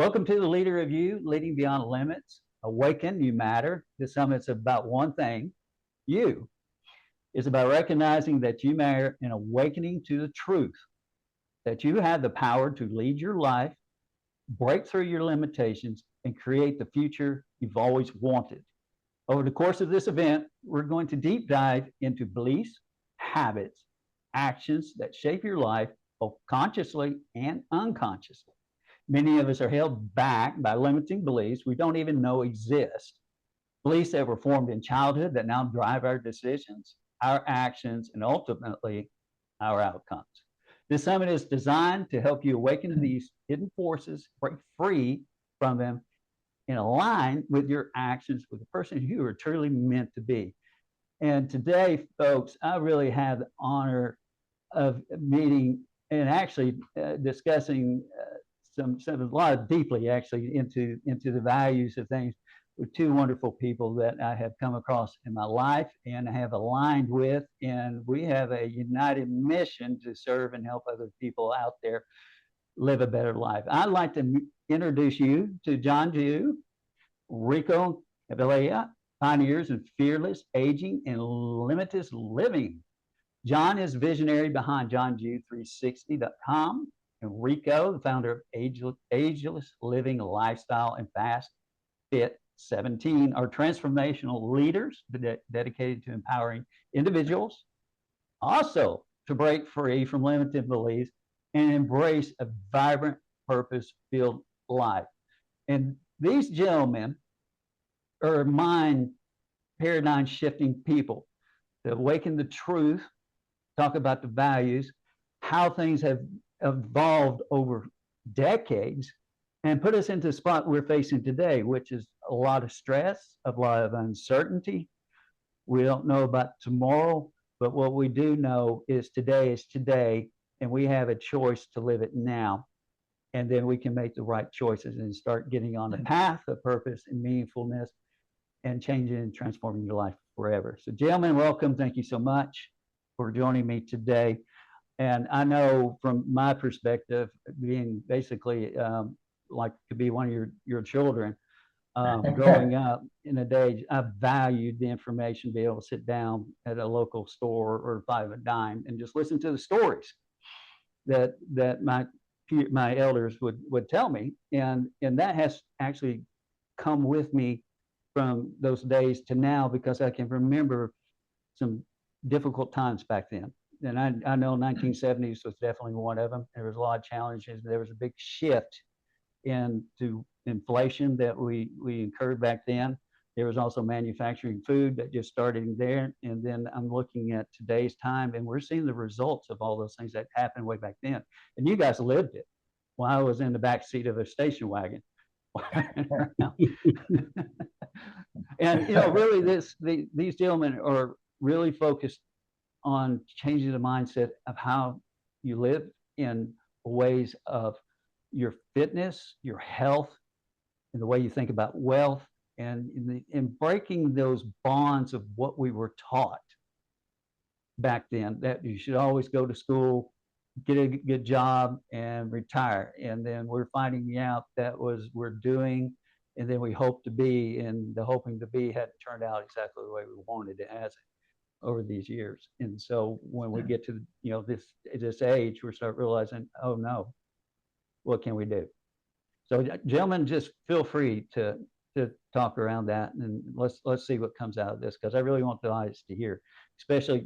Welcome to the Leader of You, Leading Beyond Limits. Awaken, you matter. This summit's about one thing, you. It's about recognizing that you matter and awakening to the truth that you have the power to lead your life, break through your limitations, and create the future you've always wanted. Over the course of this event, we're going to deep dive into beliefs, habits, actions that shape your life, both consciously and unconsciously. Many of us are held back by limiting beliefs we don't even know exist. Beliefs that were formed in childhood that now drive our decisions, our actions, and ultimately our outcomes. This summit is designed to help you awaken to these hidden forces, break free from them, and align with your actions with the person you are truly meant to be. And today, folks, I really have the honor of meeting and actually discussing a lot deeply actually into the values of things with two wonderful people that I have come across in my life and have aligned with, and we have a united mission to serve and help other people out there live a better life. I'd like to introduce you to Jon Jew, Rico Caveglia, pioneers in fearless aging and limitless living. Jon is visionary behind JonJew360.com, and Rico, the founder of Ageless Living Lifestyle and Fast Fit 17, are transformational leaders dedicated to empowering individuals also to break free from limited beliefs and embrace a vibrant, purpose-filled life. And these gentlemen are mind paradigm-shifting people to awaken the truth, talk about the values, how things have evolved over decades, and put us into the spot we're facing today, which is a lot of stress, a lot of uncertainty. We don't know about tomorrow, but what we do know is today, and we have a choice to live it now. And then we can make the right choices and start getting on the path of purpose and meaningfulness and changing and transforming your life forever. So, gentlemen, welcome. Thank you so much for joining me today. And I know from my perspective, being basically like to be one of your children, growing up in a day, I valued the information, be able to sit down at a local store or buy a dime and just listen to the stories that my elders would tell me. And that has actually come with me from those days to now, because I can remember some difficult times back then. And I know 1970s was definitely one of them. There was a lot of challenges. There was a big shift into inflation that we incurred back then. There was also manufacturing food that just started there. And then I'm looking at today's time, and we're seeing the results of all those things that happened way back then. And you guys lived it while I was in the back seat of a station wagon. And really, these gentlemen are really focused on changing the mindset of how you live in ways of your fitness, your health, and the way you think about wealth, and in breaking those bonds of what we were taught back then, that you should always go to school, get a good job, and retire. And then we're finding out that was we're doing, and then we hope to be, and the hoping to be hadn't turned out exactly the way we wanted it as over these years. And so when we get to this age, we start realizing, oh no, what can we do? So gentlemen, just feel free to talk around that, and let's see what comes out of this, because I really want the audience to hear, especially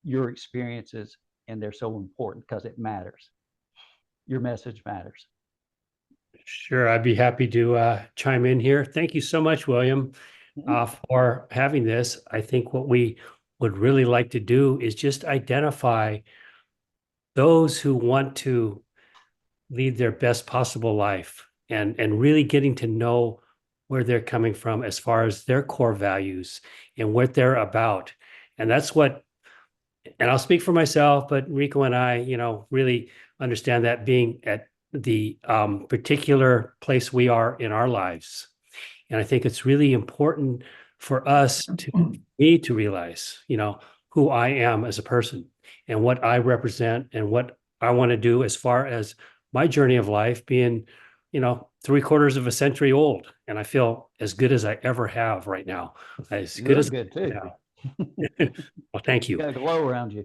your experiences, and they're so important because it matters. Your message matters. Sure, I'd be happy to chime in here. Thank you so much, William, for having this. I think what we would really like to do is just identify those who want to lead their best possible life, and really getting to know where they're coming from as far as their core values and what they're about. And that's what, and I'll speak for myself, but Rico and I, really understand that, being at the particular place we are in our lives. And I think it's really important for us to realize, who I am as a person and what I represent and what I want to do as far as my journey of life, being, three-quarters of a century old, and I feel as good as I ever have right now. As You good look as good too. well, thank You you. got a glow around you.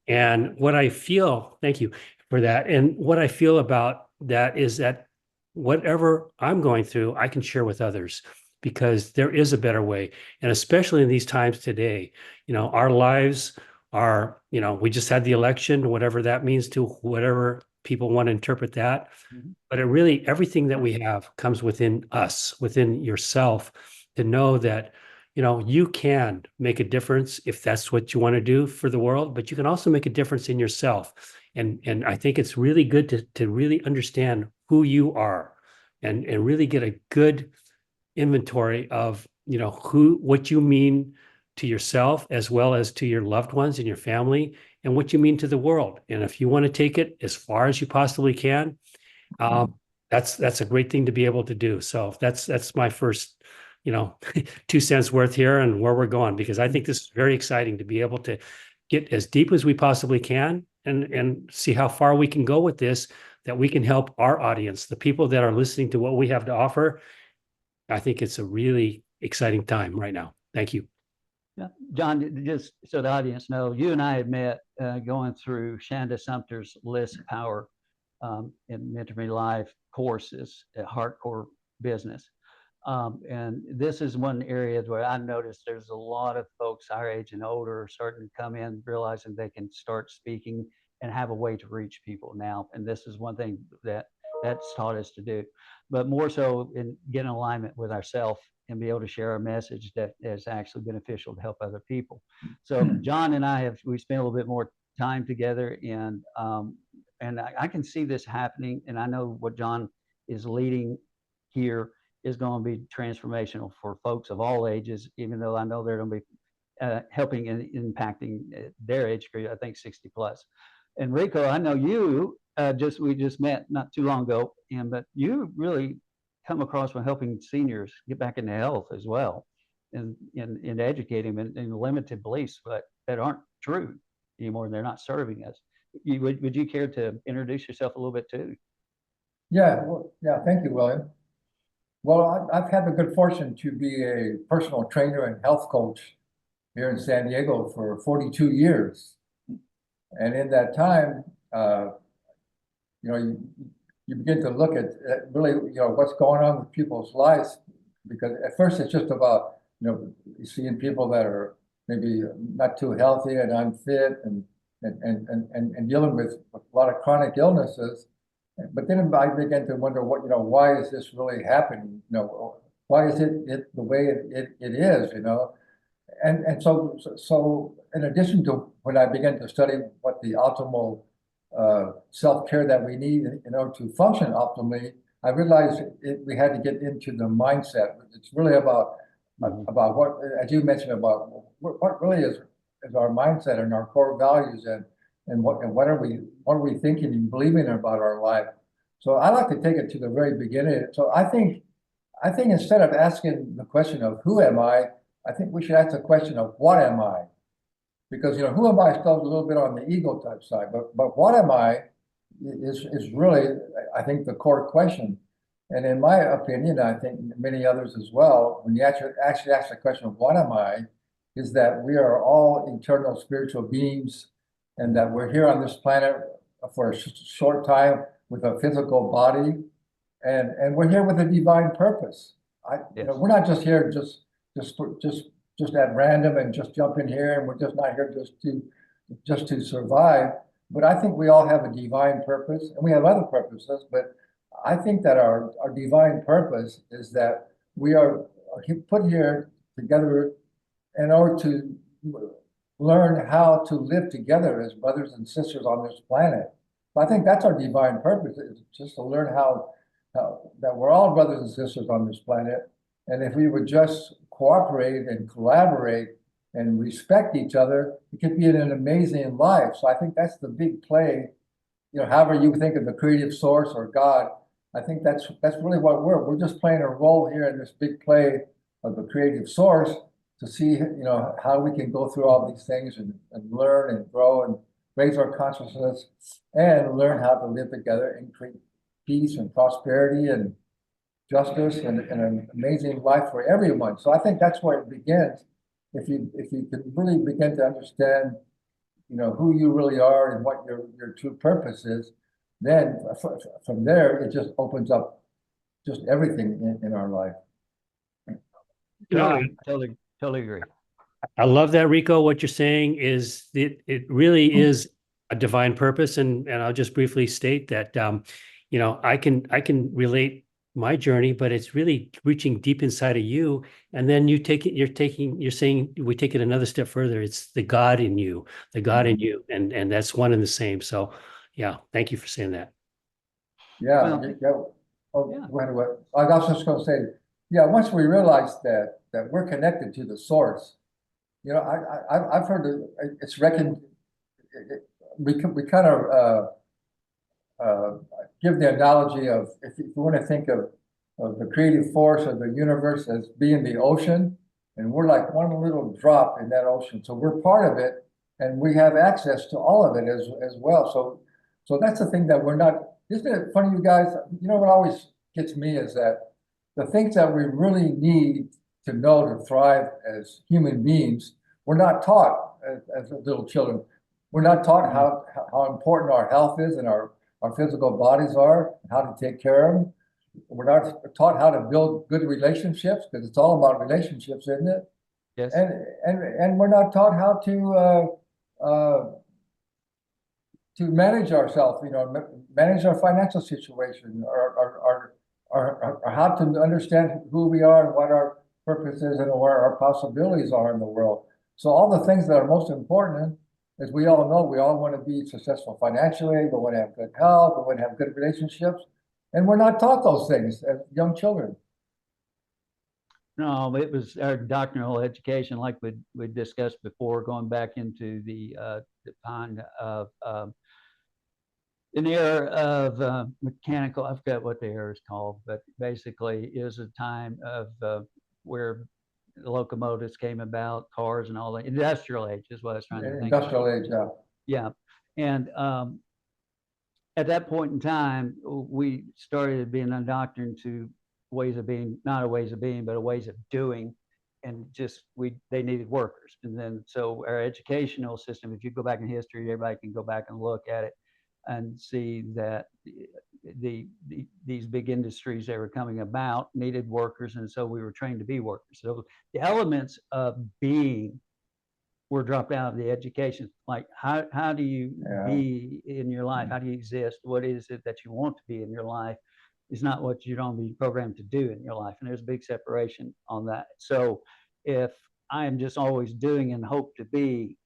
And what I feel, thank you for that. And what I feel about that is that whatever I'm going through, I can share with others because there is a better way. And especially in these times today, our lives are, we just had the election, whatever that means to whatever people want to interpret that. Mhm. But it really, everything that we have comes within us, within yourself, to know that you can make a difference if that's what you want to do for the world, but you can also make a difference in yourself. And I think it's really good to really understand who you are and really get a good inventory of what you mean to yourself as well as to your loved ones and your family and what you mean to the world. And if you want to take it as far as you possibly can, that's a great thing to be able to do. So that's my first 2 cents worth here and where we're going, because I think this is very exciting to be able to get as deep as we possibly can and see how far we can go with this, that we can help our audience, the people that are listening to what we have to offer. I think it's a really exciting time right now. Thank you. Yeah. John, just so the audience knows, you and I had met going through Shanda Sumter's List Power in Mentor Me Live courses at Hardcore Business. And this is one area where I noticed there's a lot of folks our age and older starting to come in, realizing they can start speaking and have a way to reach people now. And this is one thing that's taught us to do, but more so in get in alignment with ourselves and be able to share a message that is actually beneficial to help other people. So John and we spent a little bit more time together, and I can see this happening. And I know what John is leading here is going to be transformational for folks of all ages, even though I know they're going to be helping and impacting their age group, I think 60 plus. And Rico, I know you we just met not too long ago, but you really come across from helping seniors get back into health as well, and educating them in limited beliefs, but that aren't true anymore, and they're not serving us. Would you care to introduce yourself a little bit too? Yeah, well, yeah, thank you, William. Well, I've had the good fortune to be a personal trainer and health coach here in San Diego for 42 years. And in that time, you begin to look at really, what's going on with people's lives, because at first it's just about, seeing people that are maybe not too healthy and unfit and dealing with a lot of chronic illnesses. But then I began to wonder why is this really happening? Why is it the way it is, And so in addition to when I began to study what the optimal self-care that we need in order to function optimally, I realized we had to get into the mindset. It's really about what, as you mentioned, about what really is our mindset and our core values, and what are we thinking and believing about our life. So I like to take it to the very beginning. So I think instead of asking the question of who am I think we should ask the question of what am I? Because who am I still a little bit on the ego type side, but what am I is really, I think, the core question. And in my opinion, I think many others as well, when you actually ask the question of what am I, is that we are all eternal spiritual beings, and that we're here on this planet for a short time with a physical body, and we're here with a divine purpose. We're not just here just at random and just jump in here, and we're just not here just to survive. But I think we all have a divine purpose, and we have other purposes. But I think that our divine purpose is that we are put here together in order to learn how to live together as brothers and sisters on this planet. So I think that's our divine purpose, is just to learn how that we're all brothers and sisters on this planet. And if we would just cooperate and collaborate and respect each other, it could be an amazing life. So I think that's the big play. However you think of the creative source or God, I think that's really what we're just playing a role here in this big play of the creative source to see, how we can go through all these things and learn and grow and raise our consciousness and learn how to live together and peace and prosperity and justice and an amazing life for everyone. So I think that's where it begins. If you can really begin to understand, who you really are and what your true purpose is, then from there it just opens up just everything in our life. No, totally agree. I love that, Rico. What you're saying is it really is a divine purpose, and I'll just briefly state that I can relate my journey, but it's really reaching deep inside of you, and then you're saying we take it another step further. It's the God in you, and that's one and the same. So, yeah, thank you for saying that. Yeah, Well, yeah. Oh, yeah. I was just going to say, yeah, once we realize that we're connected to the source, I've heard it's reckoned. We kind of give the analogy of, if you want to think of the creative force of the universe as being the ocean, and we're like one little drop in that ocean. So we're part of it, and we have access to all of it as well. So that's the thing that we're not. Isn't it funny, you guys? What always gets me is that the things that we really need to know to thrive as human beings, we're not taught as little children. We're not taught how important our health is and our physical bodies are, how to take care of them. We're not taught how to build good relationships, because it's all about relationships, isn't it? Yes. And we're not taught how to manage ourselves, manage our financial situation, or how to understand who we are and what our purpose is and where our possibilities are in the world. So all the things that are most important, as we all know, we all want to be successful financially, we want to have good health, we want to have good relationships, and we're not taught those things as young children. No, it was our doctrinal education, like we discussed before, going back into the time of an era of mechanical. I forgot what the era is called, but basically is a time of where the locomotives came about, cars and all that. Industrial age is what I was trying to think. Industrial age, yeah. Yeah, and at that point in time, we started being indoctrinated to ways of being, not a ways of being, but a ways of doing, and just they needed workers. And then so our educational system, if you go back in history, everybody can go back and look at it and see that these big industries that were coming about needed workers, and so we were trained to be workers. So the elements of being were dropped out of the education. Like how do you be in your life? How do you exist? What is it that you want to be in your life? Is not what you're going to be programmed to do in your life. And there's a big separation on that. So if I am just always doing and hope to be,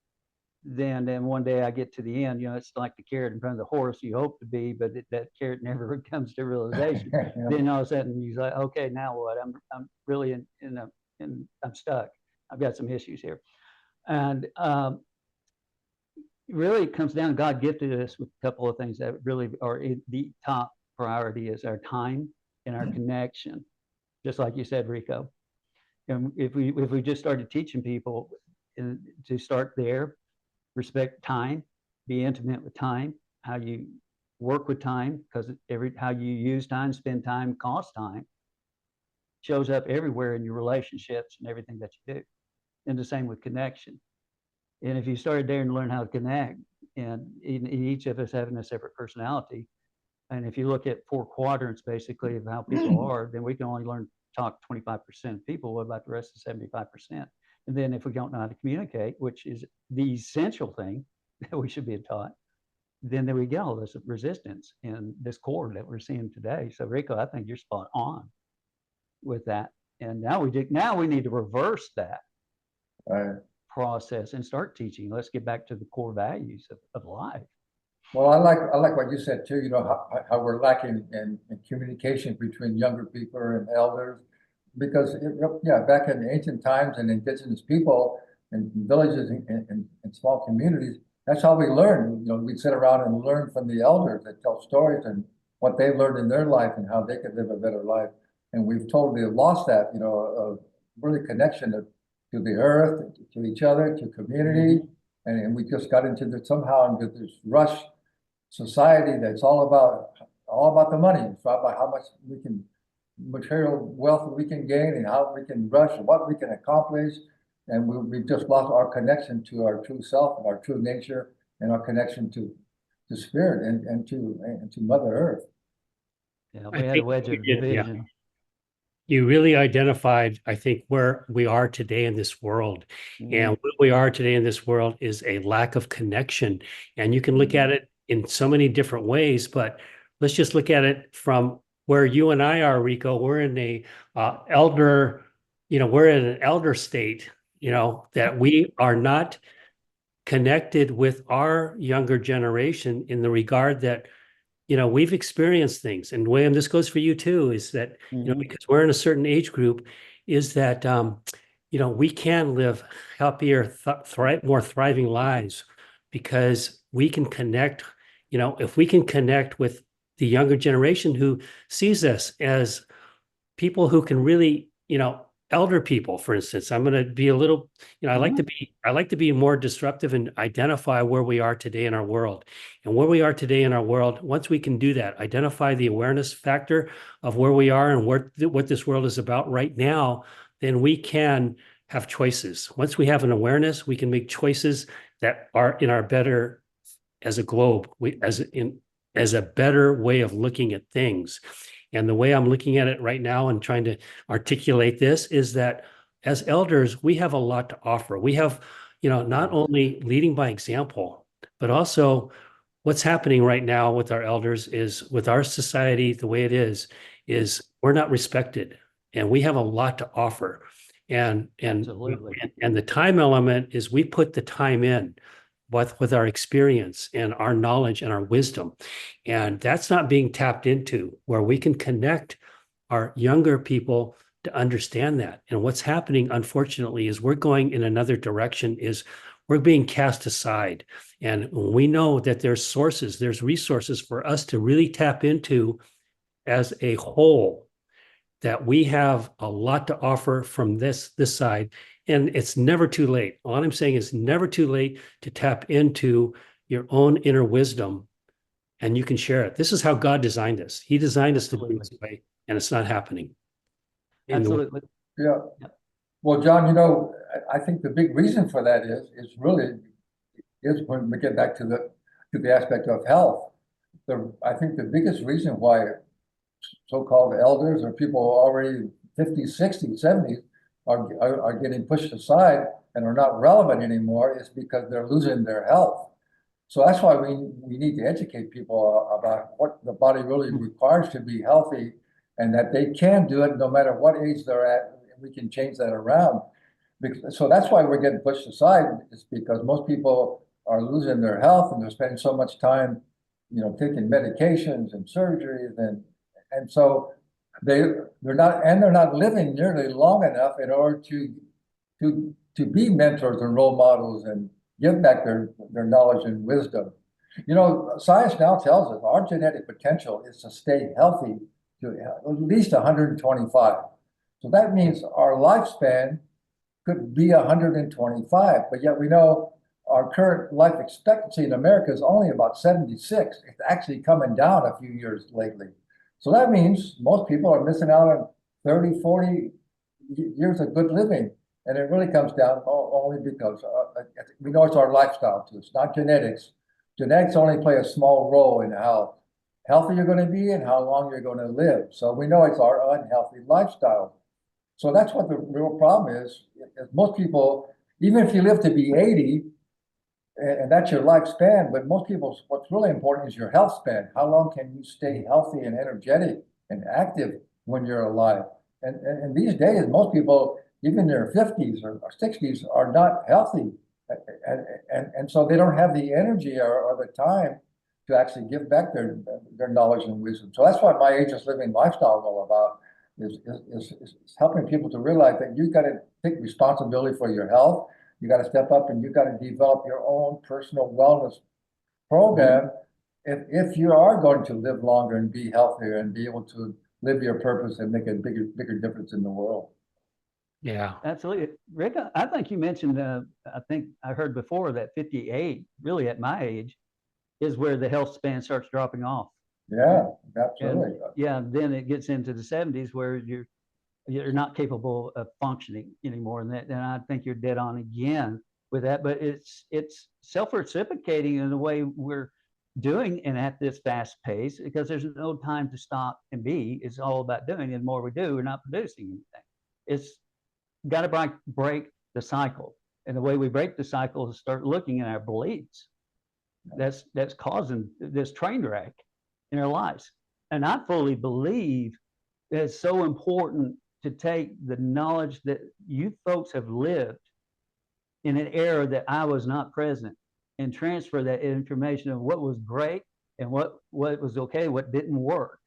then one day I get to the end, it's like the carrot in front of the horse. You hope to be, but that carrot never comes to realization. Then all of a sudden you're like, okay, now what? I'm really I'm stuck. I've got some issues here. And really it comes down, God gifted us with a couple of things that really are the top priority is our time and our connection, just like you said, Rico. And if we just started teaching people to start there, respect time, be intimate with time, how you work with time, because how you use time, spend time, cost time, shows up everywhere in your relationships and everything that you do. And the same with connection. And if you started there and learn how to connect, and in each of us having a separate personality, and if you look at 4 quadrants basically of how people are, then we can only learn to talk 25% of people. What about the rest of 75%? And then if we don't know how to communicate, which is the essential thing that we should be taught, then we get all this resistance and discord that we're seeing today. So Rico, I think you're spot on with that. And now we need to reverse that process and start teaching. Let's get back to the core values of life. Well, I like what you said too, how we're lacking in communication between younger people and elders, because back in ancient times and indigenous people in villages and small communities, that's how we learn. We'd sit around and learn from the elders that tell stories and what they learned in their life and how they could live a better life. And we've totally lost that, of really connection to the earth, to each other, to community. And we just got into somehow into this rush society that's all about all about the money. It's all about how much material wealth we can gain and how we can rush and what we can accomplish. And we've just lost our connection to our true self and our true nature and our connection to spirit and to Mother Earth. Yeah, I we had a think wedge you of did, yeah. division. You really identified, I think, where we are today in this world. And where we are today in this world is a lack of connection. And you can look at it in so many different ways, but let's just look at it from where you and I are, Rico. We're in a elder, we're in an elder state, that we are not connected with our younger generation in the regard that we've experienced things. And William, this goes for you too, is that, because we're in a certain age group, is that, we can live happier, more thriving lives because we can connect, if we can connect with the younger generation who sees us as people who can really, elder people, for instance. I'm going to be a little, I like to be more disruptive and identify where we are today in our world. And where we are today in our world, once we can do that, identify the awareness factor of where we are and what this world is about right now, then we can have choices. Once we have an awareness, we can make choices that are in our better, as a globe, as a better way of looking at things. And the way I'm looking at it right now and trying to articulate this is that as elders, we have a lot to offer. We have, not only leading by example, but also what's happening right now with our elders is, with our society the way it is we're not respected, and we have a lot to offer. And the time element is we put the time in with our experience and our knowledge and our wisdom. And that's not being tapped into, where we can connect our younger people to understand that. And what's happening, unfortunately, is we're going in another direction, is we're being cast aside. And we know that there's resources for us to really tap into as a whole, that we have a lot to offer from this side. And it's never too late. All I'm saying is never too late to tap into your own inner wisdom, and you can share it. This is how God designed us. He designed us to be this way, and it's not happening. Absolutely. Yeah. Well, John, I think the big reason for that is when we get back to the aspect of health. I think the biggest reason why so-called elders or people already 50s, 60s, 70s are getting pushed aside and are not relevant anymore is because they're losing their health. So that's why we need to educate people about what the body really requires to be healthy, and that they can do it no matter what age they're at. We can change that around. So that's why we're getting pushed aside, is because most people are losing their health and they're spending so much time, taking medications and surgeries, and so they're not living nearly long enough in order to be mentors and role models and give back their knowledge and wisdom. Science now tells us our genetic potential is to stay healthy to at least 125. So that means our lifespan could be 125, but yet we know our current life expectancy in America is only about 76. It's actually coming down a few years lately. So that means most people are missing out on 30, 40 years of good living. And it really comes down only because we know it's our lifestyle too. It's not genetics. Genetics only play a small role in how healthy you're going to be and how long you're going to live. So we know it's our unhealthy lifestyle. So that's what the real problem is. Most people, even if you live to be 80, and that's your lifespan, but most people, what's really important is your health span. How long can you stay healthy and energetic and active when you're alive? And these days, most people, even in their 50s or 60s, are not healthy. And so they don't have the energy or the time to actually give back their knowledge and wisdom. So that's what my Ageless Living Lifestyle is all about, is helping people to realize that you got to take responsibility for your health. You got to step up and you got to develop your own personal wellness program if you are going to live longer and be healthier and be able to live your purpose and make a bigger difference in the world. Yeah, absolutely. Rick, I think you mentioned, I think I heard before that 58, really at my age, is where the health span starts dropping off. Yeah, And absolutely. yeah, then it gets into the 70s where you're not capable of functioning anymore. And I think you're dead on again with that. But it's self-reciprocating in the way we're doing and at this fast pace, because there's no time to stop and be. It's all about doing. And the more we do, we're not producing anything. It's got to break the cycle. And the way we break the cycle is start looking at our beliefs. That's causing this train wreck in our lives. And I fully believe that it's so important to take the knowledge that you folks have lived in an era that I was not present and transfer that information of what was great and what was okay, what didn't work,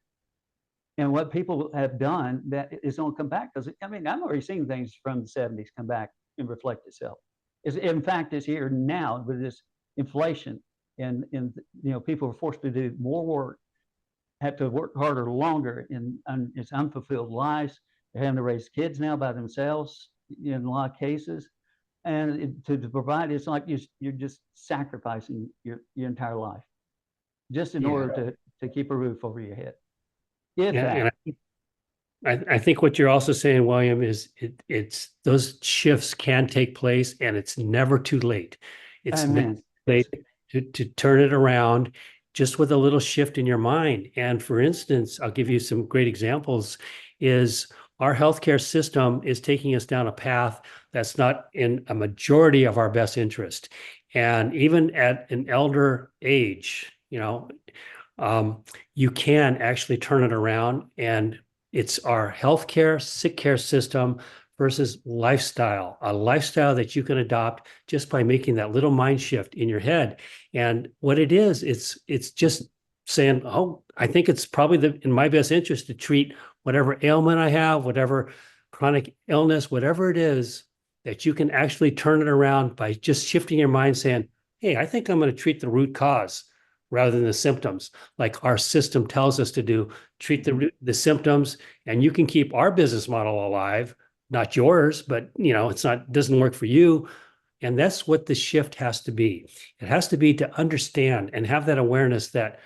and what people have done that is going to come back. Because I mean, I'm already seeing things from the 70s come back and reflect itself. In fact, it's here now with this inflation, and people are forced to do more work, have to work harder longer in it's unfulfilled lives. They're having to raise kids now by themselves in a lot of cases, and to provide, it's like you're just sacrificing your entire life just in order to keep a roof over your head. And I think what you're also saying, William, is it's those shifts can take place, and it's never too late. It's never too late to turn it around just with a little shift in your mind. And for instance, I'll give you some great examples, is our healthcare system is taking us down a path that's not in a majority of our best interest. And even at an elder age, you can actually turn it around. And it's our healthcare, sick care system versus lifestyle, a lifestyle that you can adopt just by making that little mind shift in your head. And what it is, it's just saying, oh, I think it's probably in my best interest to treat whatever ailment I have, whatever chronic illness, whatever it is, that you can actually turn it around by just shifting your mind, saying, hey, I think I'm going to treat the root cause rather than the symptoms, like our system tells us to do. Treat the symptoms, and you can keep our business model alive, not yours, but doesn't work for you. And that's what the shift has to be. It has to be to understand and have that awareness that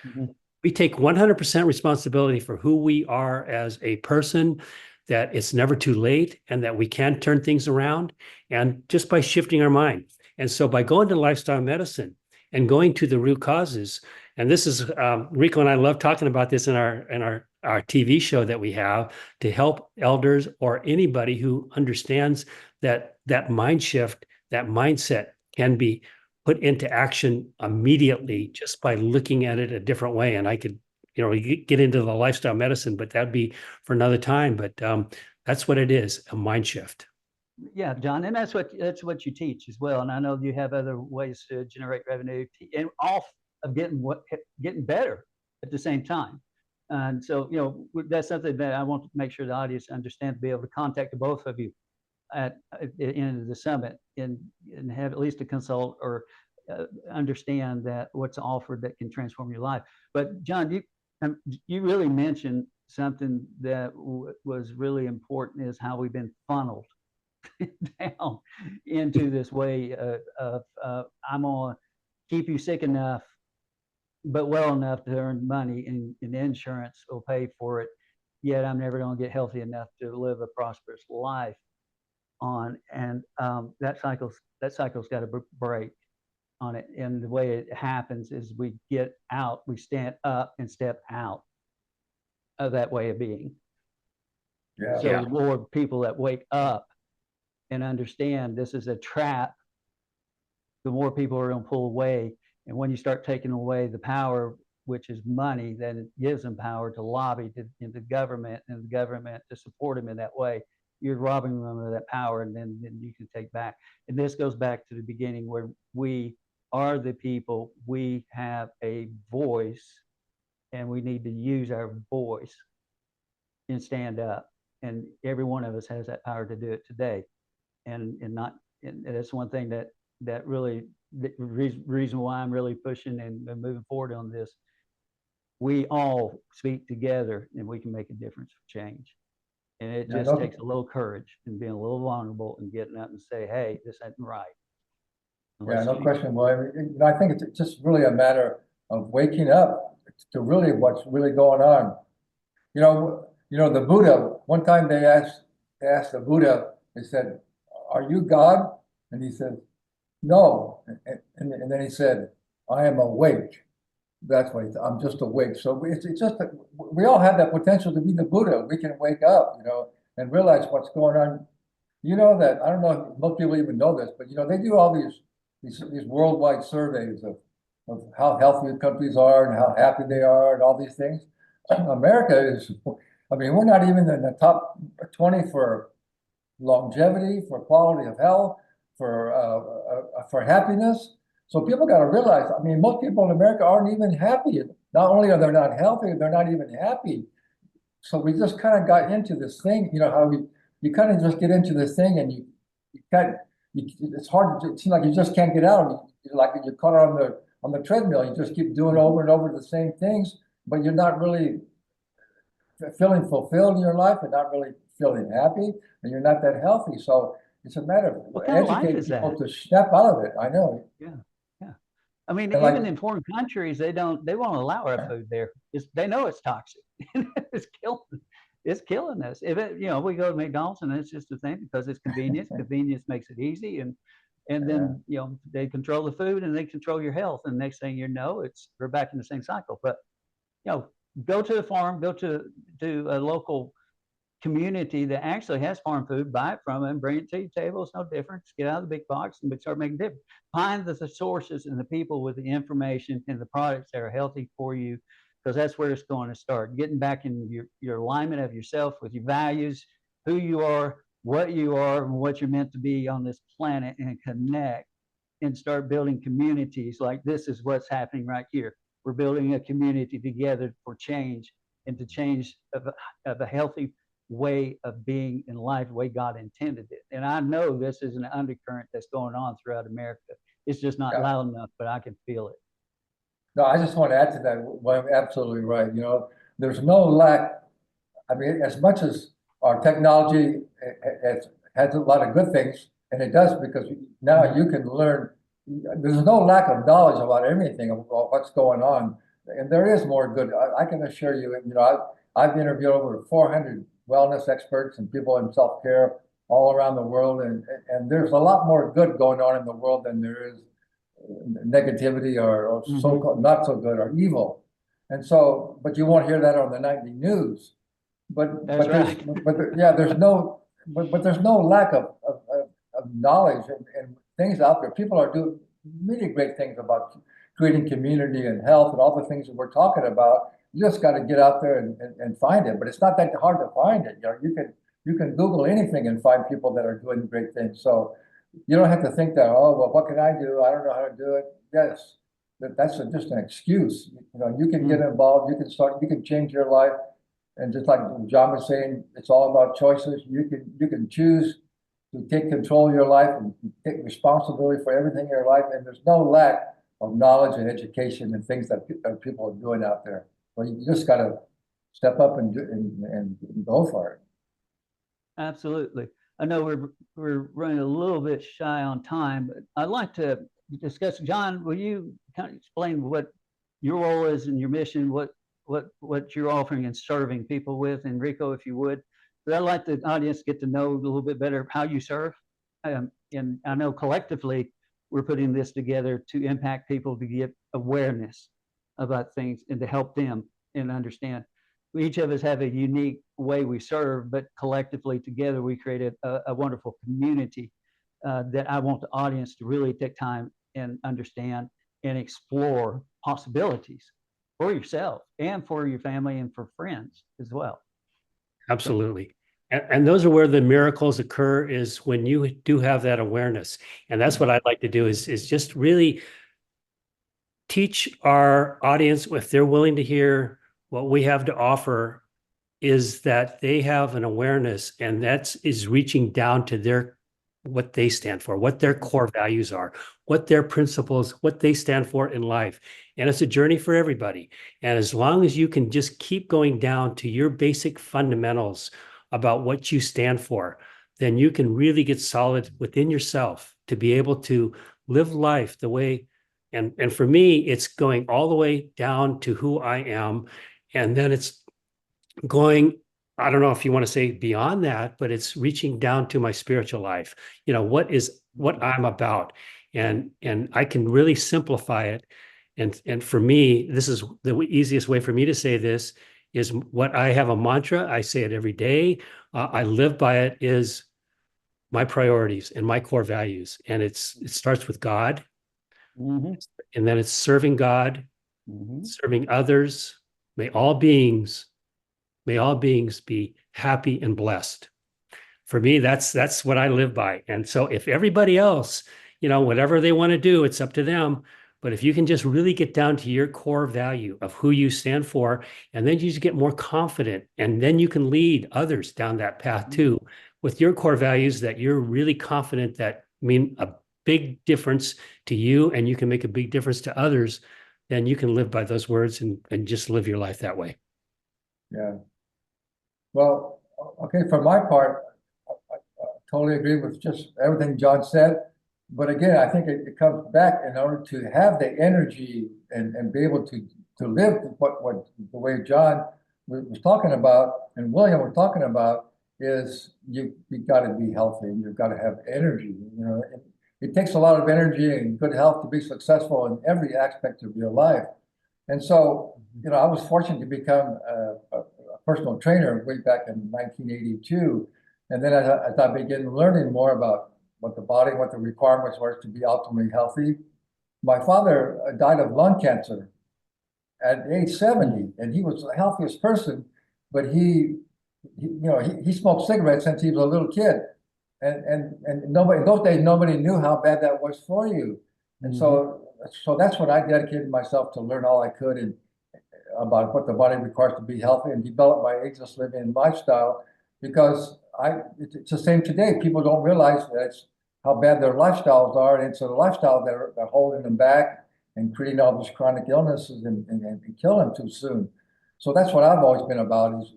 we take 100% responsibility for who we are as a person, that it's never too late, and that we can turn things around, and just by shifting our mind. And so by going to lifestyle medicine and going to the root causes, and this is Rico and I love talking about this in our TV show that we have to help elders or anybody who understands that mind shift, that mindset can be put into action immediately just by looking at it a different way. And I could, get into the lifestyle medicine, but that'd be for another time. But that's what it is, a mind shift. Yeah, John, and that's what you teach as well. And I know you have other ways to generate revenue and off of getting better at the same time. And so, that's something that I want to make sure the audience understands, to be able to contact the both of you at the end of the summit and have at least a consult or understand that what's offered that can transform your life. But John, you really mentioned something that was really important, is how we've been funneled down into this way of I'm going to keep you sick enough but well enough to earn money, and the insurance will pay for it, yet I'm never going to get healthy enough to live a prosperous life on. And that cycle's got to break on it. And the way it happens is we stand up and step out of that way of being. So the more people that wake up and understand this is a trap, the more people are going to pull away. And when you start taking away the power, which is money, then it gives them power to lobby in the government, and the government to support them in that way. You're robbing them of that power, and then you can take back. And this goes back to the beginning, where we are the people. We have a voice, and we need to use our voice and stand up. And every one of us has that power to do it today. And that's one thing that really, the reason why I'm really pushing and moving forward on this. We all speak together, and we can make a difference for change. And it just takes a little courage and being a little vulnerable and getting up and say, hey, this ain't right. Yeah, no question. Well, I think it's just really a matter of waking up to really what's really going on. The Buddha, one time they asked the Buddha, they said, "Are you God?" And he said, "No." And then he said, "I am awake." That's what he said. I'm just awake. So it's just that we all have that potential to be the Buddha. We can wake up, and realize what's going on. You know that, I don't know if most people even know this, but they do all these worldwide surveys of how healthy countries are and how happy they are and all these things. America is, we're not even in the top 20 for longevity, for quality of health, for happiness. So people got to realize, most people in America aren't even happy. Not only are they not healthy, they're not even happy. So we just kind of got into this thing, how you kind of just get into this thing and you can't, it's hard, it seems like you just can't get out. Like you're caught on the treadmill, you just keep doing over and over the same things, but you're not really feeling fulfilled in your life and not really feeling happy, and you're not that healthy. So it's a matter of educating people to snap out of it. I know. Yeah. Even like, in foreign countries, they won't allow our food there. They know it's toxic. It's killing us. If we go to McDonald's and it's just the thing because it's convenience. Convenience makes it easy, and then they control the food and they control your health. And next thing you know, we're back in the same cycle. But go to the farm, go to a local community that actually has farm food, buy it from them, bring it to your table. It's no different. Just get out of the big box and start making difference. Find the sources and the people with the information and the products that are healthy for you, because that's where it's going to start. Getting back in your alignment of yourself with your values, who you are, and what you're meant to be on this planet, and connect and start building communities. Like this is what's happening right here. We're building a community together for change, and to change of a healthy way of being in life, the way God intended it. And I know this is an undercurrent that's going on throughout America. It's just not loud enough, but I can feel it. No, I just want to add to that. Well, I'm absolutely right. There's no lack. As much as our technology has a lot of good things, and it does, because now you can learn. There's no lack of knowledge about everything, about what's going on, and there is more good. I can assure you. I've interviewed over 400 wellness experts and people in self-care all around the world, and there's a lot more good going on in the world than there is negativity or so-called not so good or evil. And so, but you won't hear that on the nightly news. But That's right. there's no lack of knowledge and things out there. People are doing really great things about creating community and health and all the things that we're talking about. You just got to get out there and find it. But it's not that hard to find it. You can Google anything and find people that are doing great things. So you don't have to think that, oh, well, what can I do? I don't know how to do it. Yes, that's just an excuse. You can get involved. You can change your life. And just like Jon was saying, it's all about choices. You can choose to take control of your life and take responsibility for everything in your life. And there's no lack of knowledge and education and things that people are doing out there. Well, you just got to step up and go for it. Absolutely. I know we're running a little bit shy on time, but I'd like to discuss. Jon, will you kind of explain what your role is and your mission, what you're offering and serving people with? And Rico, if you would, but I'd like the audience to get to know a little bit better how you serve. And I know collectively we're putting this together to impact people, to get awareness about things and to help them and understand. Each of us have a unique way we serve, but collectively together we created a wonderful community that I want the audience to really take time and understand and explore possibilities for yourself and for your family and for friends as well. Absolutely. And those are where the miracles occur, is when you do have that awareness. And that's what I'd like to do is just really teach our audience, if they're willing to hear what we have to offer, is that they have an awareness, and that is reaching down to what they stand for, what their core values are, what their principles, what they stand for in life. And it's a journey for everybody. And as long as you can just keep going down to your basic fundamentals about what you stand for, then you can really get solid within yourself to be able to live life the way And for me, it's going all the way down to who I am. And then it's going, I don't know if you want to say beyond that, but it's reaching down to my spiritual life. What I'm about. And I can really simplify it. And for me, this is the easiest way for me to say this is what I have a mantra. I say it every day. I live by it, is my priorities and my core values. And it starts with God. Mm-hmm. And then it's serving God, Mm-hmm. serving others. May all beings be happy and blessed. For me, that's what I live by. And so if everybody else, whatever they want to do, it's up to them. But if you can just really get down to your core value of who you stand for, and then you just get more confident, and then you can lead others down that path too, with your core values that you're really confident that mean a big difference to you, and you can make a big difference to others, then you can live by those words and just live your life that way. Yeah. Well, okay, for my part, I totally agree with just everything Jon said. But again, I think it comes back in order to have the energy and be able to live what the way Jon was talking about and William were talking about is you got to be healthy and you've got to have energy. It takes a lot of energy and good health to be successful in every aspect of your life. And so, I was fortunate to become a personal trainer way back in 1982. And then as I began learning more about what the body, what the requirements were to be ultimately healthy, my father died of lung cancer at age 70, and he was the healthiest person, but he smoked cigarettes since he was a little kid. And nobody in those days, nobody knew how bad that was for you. And so that's what I dedicated myself to learn all I could about what the body requires to be healthy and develop my Ageless Living Lifestyle, because it's the same today. People don't realize how bad their lifestyles are, and it's a lifestyle that are holding them back and creating all these chronic illnesses and killing them too soon. So that's what I've always been about, is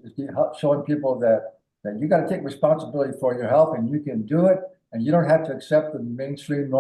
showing people that you got to take responsibility for your health, and you can do it, and you don't have to accept the mainstream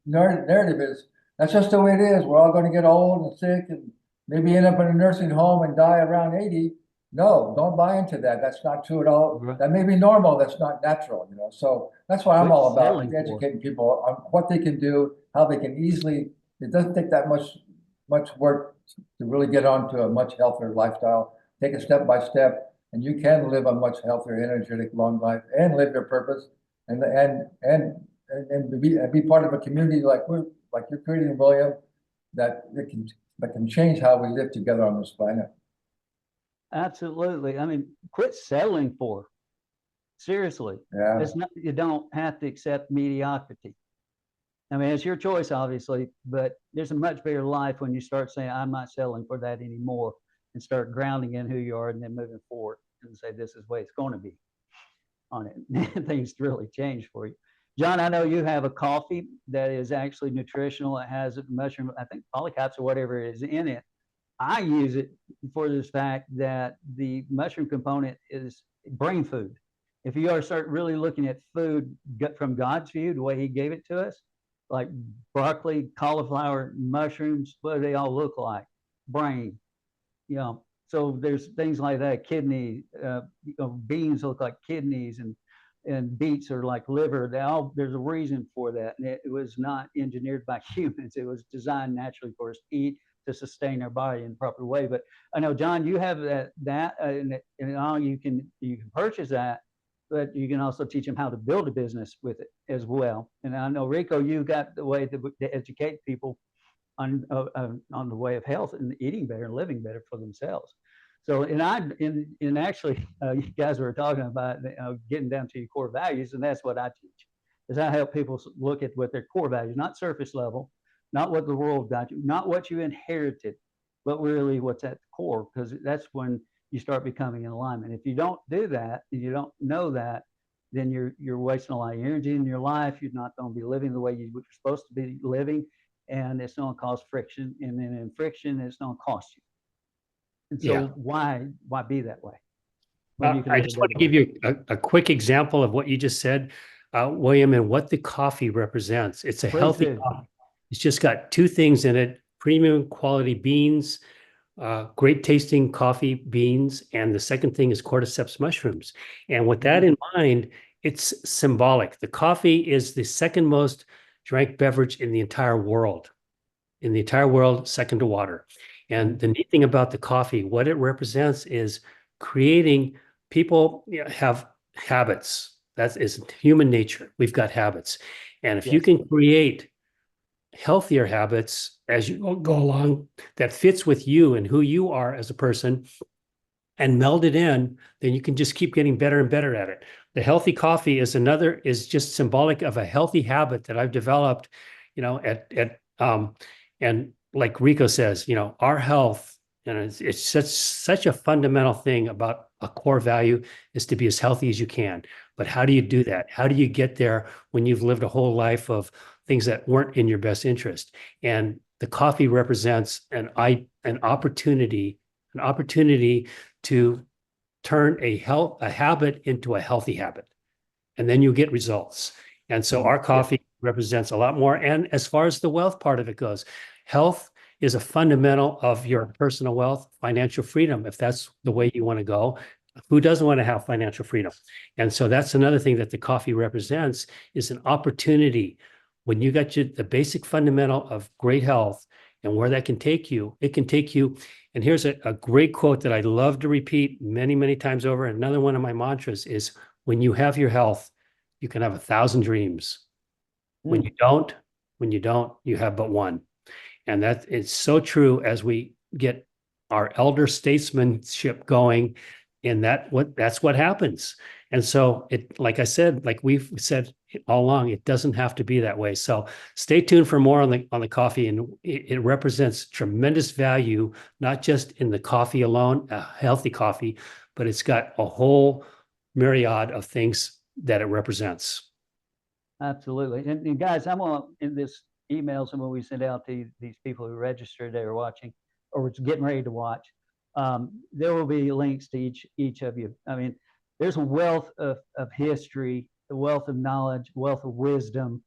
narrative is that's just the way it is. We're all going to get old and sick and maybe end up in a nursing home and die around 80. No, don't buy into that. That's not true at all. Right. That may be normal. That's not natural, So that's what I'm all about, educating people on what they can do, how they can easily. It doesn't take that much work to really get onto a much healthier lifestyle. Take it step by step, and you can live a much healthier, energetic, long life and live your purpose and be part of a community like you're creating, William, that can change how we live together on this planet. Absolutely. I mean, quit settling for. Seriously. Yeah. It's not, you don't have to accept mediocrity. I mean, it's your choice, obviously, but there's a much bigger life when you start saying, I'm not settling for that anymore, and start grounding in who you are and then moving forward and say, this is the way it's going to be on it. Things really change for you. Jon, I know you have a coffee that is actually nutritional. It has mushroom, I think polycaps or whatever is in it. I use it for this fact that the mushroom component is brain food. If you are start really looking at food from God's view, the way he gave it to us, like broccoli, cauliflower, mushrooms, what do they all look like? Brain, So there's things like that. Kidney, beans look like kidneys, and beets are like liver. There's a reason for that, and it was not engineered by humans. It was designed naturally for us to eat, to sustain our body in the proper way. But I know, Jon, you have and you can purchase that, but you can also teach them how to build a business with it as well. And I know, Rico, you got the way to educate people on the way of health and eating better and living better for themselves. So, and actually, you guys were talking about getting down to your core values, and that's what I teach. Is I help people look at what their core values, not surface level, not what the world got you, not what you inherited, but really what's at the core, because that's when you start becoming in alignment. If you don't do that, and you don't know that, then you're wasting a lot of energy in your life. You're not going to be living the way you're supposed to be living, and it's going to cause friction, and then in friction, it's going to cost you. And so why be that way? I just want to give you a quick example of what you just said. William, and what the coffee represents. It's a Please healthy do. coffee. It's just got two things in it: premium quality beans, great tasting coffee beans, and the second thing is cordyceps mushrooms. And with that in mind, it's symbolic. The coffee is the second most drank beverage in the entire world. In the entire world, second to water. And the neat thing about the coffee, what it represents is creating people, have habits. That is human nature. We've got habits. And if you Yes. can create healthier habits as you go along that fits with you and who you are as a person and meld it in, then you can just keep getting better and better at it. The healthy coffee is just symbolic of a healthy habit that I've developed, and like Rico says, our health, and it's such a fundamental thing about a core value is to be as healthy as you can. But how do you do that? How do you get there when you've lived a whole life of things that weren't in your best interest? And the coffee represents an opportunity to turn a habit into a healthy habit, and then you get results. And so our coffee represents a lot more. And as far as the wealth part of it goes, health is a fundamental of your personal wealth, financial freedom, if that's the way you want to go. Who doesn't want to have financial freedom? And so that's another thing that the coffee represents, is an opportunity. When you got the basic fundamental of great health and where that can take you, it can take you. And here's a great quote that I love to repeat many, many times over. Another one of my mantras is, when you have your health, you can have 1,000 dreams. When you don't, you have but one. And that is so true as we get our elder statesmanship going. And that's what happens. And so like I said, like we've said all along, it doesn't have to be that way. So stay tuned for more on the coffee. And it represents tremendous value, not just in the coffee alone, a healthy coffee, but it's got a whole myriad of things that it represents. Absolutely. And guys, I'm going to, in this emails and when we send out to these people who registered, they were watching or was getting ready to watch, there will be links to each of you. I mean, there's a wealth of history, a wealth of knowledge, wealth of wisdom,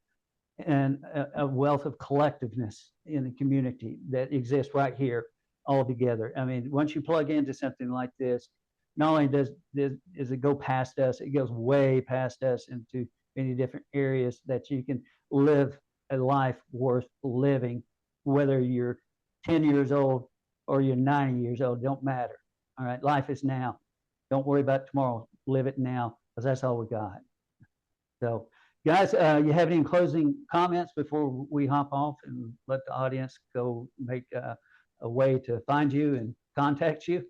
and a wealth of collectiveness in the community that exists right here all together. I mean, once you plug into something like this, not only does it go past us, it goes way past us into many different areas that you can live a life worth living, whether you're 10 years old or you're 90 years old, don't matter. All right, life is now. Don't worry about tomorrow. Live it now, because that's all we got. So, guys, you have any closing comments before we hop off and let the audience go make a way to find you and contact you?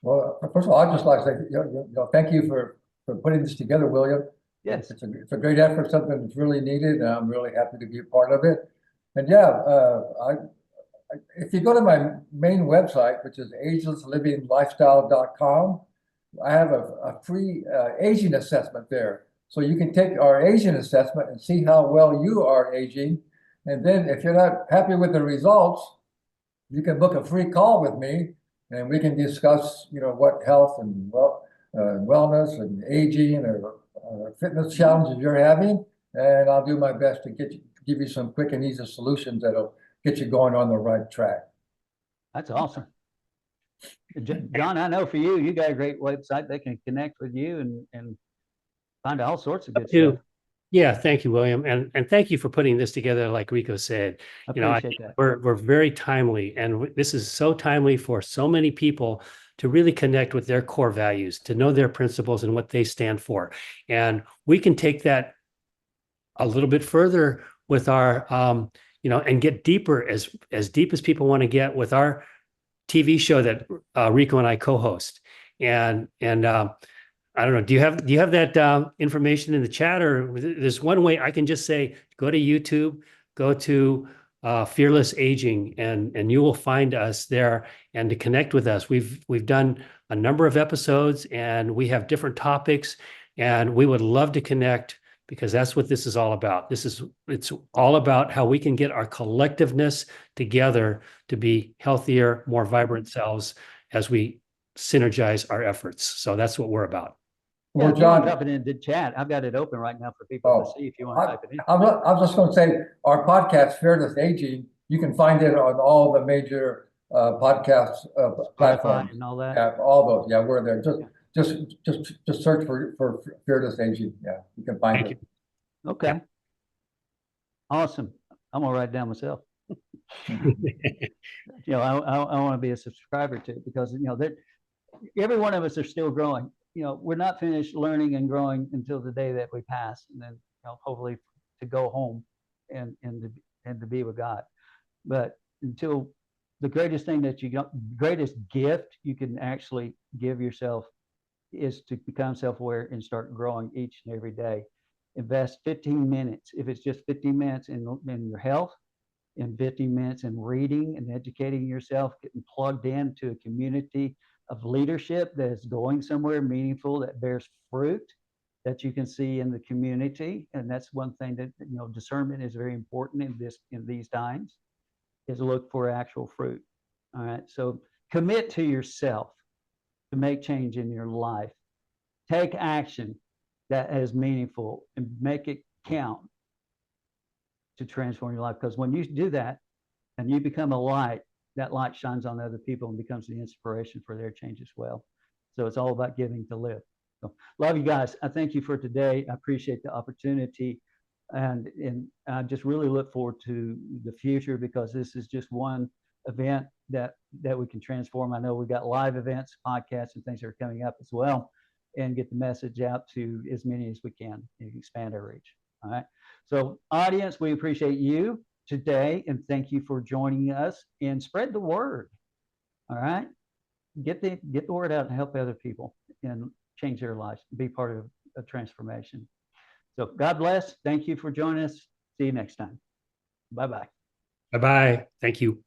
Well, first of all, I'd just like to say, thank you for putting this together, William. Yes. It's a great effort, something that's really needed, and I'm really happy to be a part of it. And yeah, if you go to my main website, which is agelessliving.lifestyle.com, I have a free aging assessment there. So you can take our aging assessment and see how well you are aging. And then if you're not happy with the results, you can book a free call with me and we can discuss, what health and wellness and aging or fitness challenges you're having. And I'll do my best to give you some quick and easy solutions that'll get you going on the right track. That's awesome. Jon, I know for you got a great website. They can connect with you and find all sorts of good stuff. Yeah, thank you, William, and thank you for putting this together. Like Rico said, I appreciate that. We're very timely, and this is so timely for so many people to really connect with their core values, to know their principles and what they stand for, and we can take that a little bit further with our, and get deeper as deep as people want to get with our TV show that Rico and I co-host, and I don't know. Do you have that information in the chat, or there's one way I can just say, go to YouTube, go to Fearless Aging, and you will find us there, and to connect with us. We've done a number of episodes, and we have different topics, and we would love to connect, because that's what this is all about. It's all about how we can get our collectiveness together to be healthier, more vibrant selves as we synergize our efforts. So that's what we're about. Yeah, Well, if you want to John, drop it in the chat, I've got it open right now for people to see if you want to I, type it in. I was just going to say, our podcast, Fearless Aging, you can find it on all the major podcast Spotify platforms. and all that. Yeah, all those. Yeah, we're there. Yeah. Just search for Fearless Aging. Yeah, you can find Thank it. you. Okay. Awesome. I'm gonna write it down myself. I want to be a subscriber to it because every one of us are still growing. We're not finished learning and growing until the day that we pass, and then hopefully to go home and to be with God. But until the greatest thing greatest gift you can actually give yourself is to become self-aware and start growing each and every day. Invest 15 minutes, if it's just 15 minutes in your health, in 15 minutes in reading and educating yourself, getting plugged into a community of leadership that is going somewhere meaningful, that bears fruit that you can see in the community. And that's one thing that discernment is very important in these times, is look for actual fruit. All right, so commit to yourself to make change in your life. Take action that is meaningful and make it count to transform your life. Because when you do that and you become a light, that light shines on other people and becomes the inspiration for their change as well. So it's all about giving to live. So love you guys. I thank you for today. I appreciate the opportunity. And I just really look forward to the future, because this is just one event that we can transform. I know we've got live events, podcasts, and things that are coming up as well, and get the message out to as many as we can and expand our reach. All right. So audience, we appreciate you today, and thank you for joining us, and spread the word. All right. Get the word out and help other people and change their lives, be part of a transformation. So God bless. Thank you for joining us. See you next time. Bye-bye. Bye-bye. Thank you.